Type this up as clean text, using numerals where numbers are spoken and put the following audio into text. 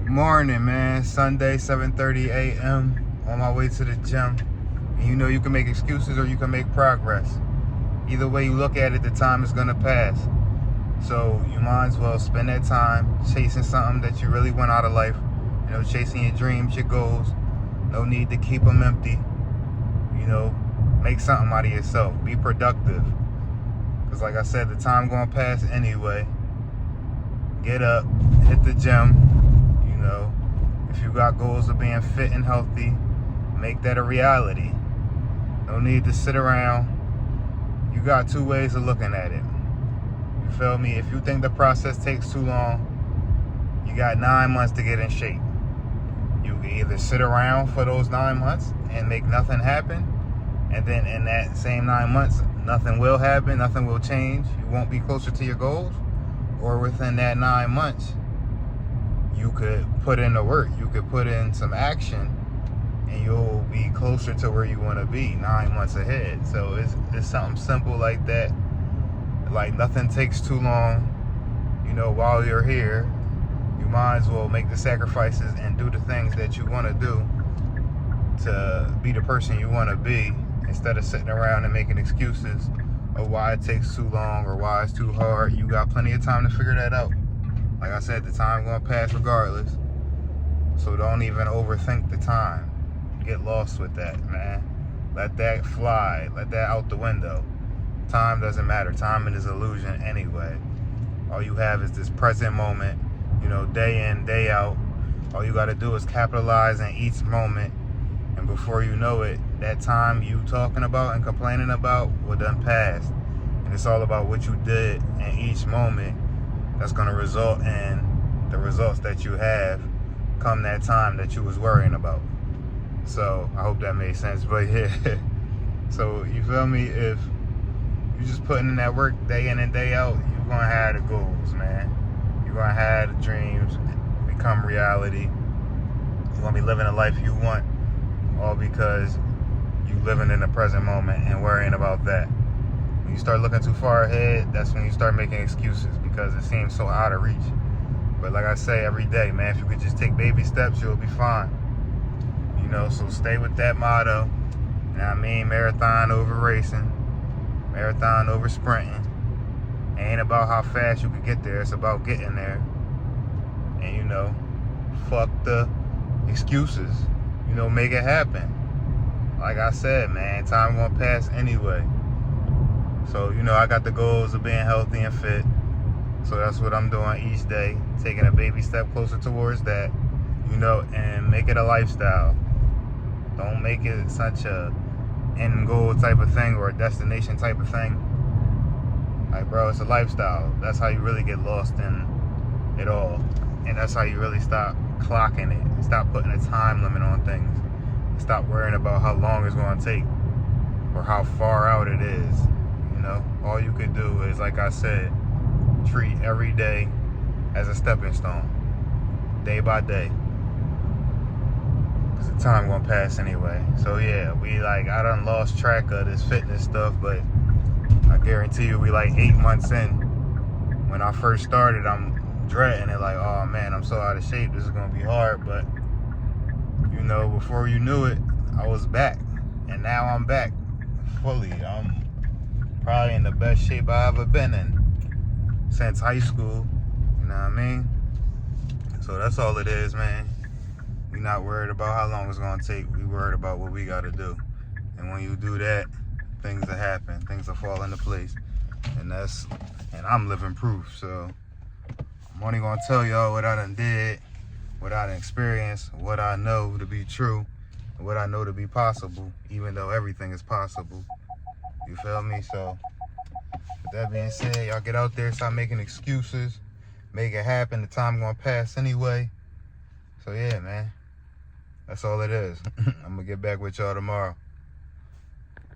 Morning, man. Sunday, 7:30 a.m. On my way to the gym. And you know you can make excuses or you can make progress. Either way you look at it, the time is gonna pass. So you might as well spend that time chasing something that you really want out of life. You know, chasing your dreams, your goals. No need to keep them empty. You know, make something out of yourself. Be productive. Because like I said, the time gonna pass anyway. Get up, hit the gym. You know, if you got goals of being fit and healthy, make that a reality. No need to sit around. You got two ways of looking at it. You feel me? If you think the process takes too long, you got 9 months to get in shape. You can either sit around for those 9 months and make nothing happen, and then in that same 9 months, nothing will happen, nothing will change. You won't be closer to your goals. Or within that 9 months, you could put in the work. You could put in some action, and you'll be closer to where you want to be 9 months ahead. So it's something simple like that. Like nothing takes too long. You know, while you're here, you might as well make the sacrifices and do the things that you want to do to be the person you want to be, instead of sitting around and making excuses of why it takes too long or why it's too hard. You got plenty of time to figure that out. Like I said, the time gonna pass regardless. So don't even overthink the time. Get lost with that, man. Let that fly. Let that out the window. Time doesn't matter. Time is an illusion anyway. All you have is this present moment, you know, day in, day out. All you gotta do is capitalize in each moment. And before you know it, that time you talking about and complaining about will done passed. And it's all about what you did in each moment that's gonna result in the results that you have come that time that you was worrying about. So I hope that made sense. But yeah, so you feel me? If you just putting in that work day in and day out, you're gonna have the goals, man. You're gonna have the dreams become reality. You're gonna be living the life you want, all because you living in the present moment and worrying about that. When you start looking too far ahead, that's when you start making excuses because it seems so out of reach. But like I say every day, man, if you could just take baby steps, you'll be fine. You know, so stay with that motto. You know what I mean? Marathon over racing, marathon over sprinting. It ain't about how fast you can get there, it's about getting there. And you know, fuck the excuses. You know, make it happen. Like I said, man, time gonna pass anyway. So, you know, I got the goals of being healthy and fit. So that's what I'm doing each day, taking a baby step closer towards that, you know, and make it a lifestyle. Don't make it such a end goal type of thing or a destination type of thing. Like, bro, it's a lifestyle. That's how you really get lost in it all. And that's how you really stop clocking it. Stop putting a time limit on things. Stop worrying about how long it's going to take or how far out it is. You know, all you could do is, like I said, treat every day as a stepping stone, day by day. Because the time going to pass anyway. So yeah, I done lost track of this fitness stuff, but I guarantee you we like 8 months in. When I first started, I'm dreading it, like, oh man, I'm so out of shape, this is going to be hard. But you know, before you knew it, I was back. And now I'm back fully. I'm probably in the best shape I've ever been in since high school. You know what I mean? So that's all it is, man. We're not worried about how long it's going to take. We worried about what we got to do. And when you do that, things will happen. Things will fall into place. And I'm living proof. So I'm only going to tell y'all what I done did, what I done experienced, what I know to be true, and what I know to be possible, even though everything is possible. You feel me? So with that being said, y'all get out there, stop making excuses, make it happen. The time gonna pass anyway. So yeah, man, that's all it is. I'm gonna get back with y'all tomorrow.